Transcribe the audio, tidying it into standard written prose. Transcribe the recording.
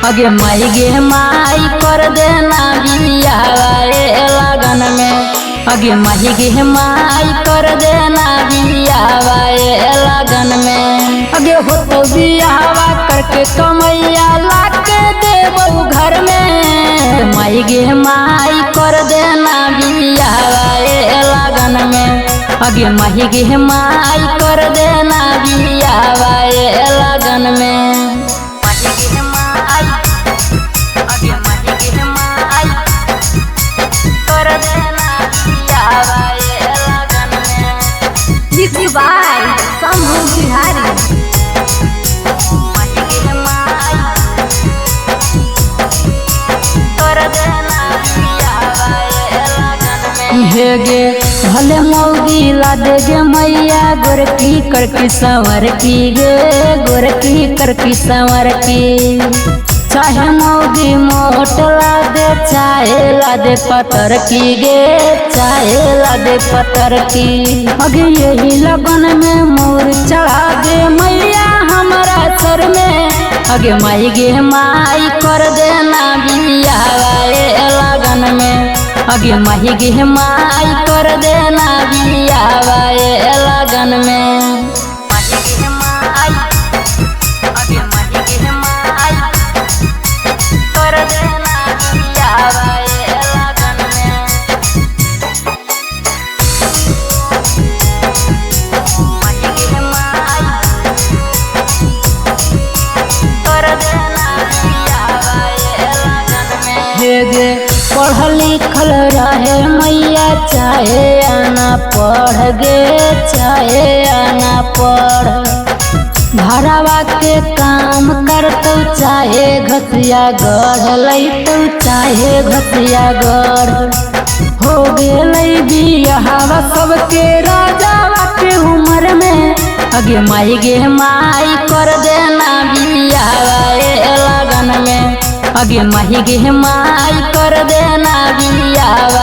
अगे माई गे माई कर देना बियावा ए लगन में। अगे माई गे माई कर देना बियावा ए लगन में। अगे हो तो बियावा करके कमैया लाके देबो घर में। माई गे माई कर देना बियावा ए लगन में। अगे माई गे माई कर देना बियावा ए लगन में। हेगे भले मौगी ला दे गे मैया गोरकी करकी संवर की गे गोरकी करकी संवर की। चाहे मौगी मोट ला दे चाहे ला दे पत्थर की गे चाहे ला दे पत्थर की। अगे यही लगन में मोर चढ़ा दे मैया हमारा सर में। अगे माई गे माई कर देना बियावा ए लगन में। अगे माई गे माई कर देना बियावा ए लगन में। पढ़ लिखल रहे मैया चाहे आना पढ़ गे चाहे आना पढ़। भरावा के काम करतौ चाहे घसिया गढ़ लैतौ चाहे घसिया गढ़। हो गेलै बियाहवा सबके राजावा के उम्र में। अगे माई गे माई कर देना बियावा ए लगन में। अगे माई गे माई कर देना बियावा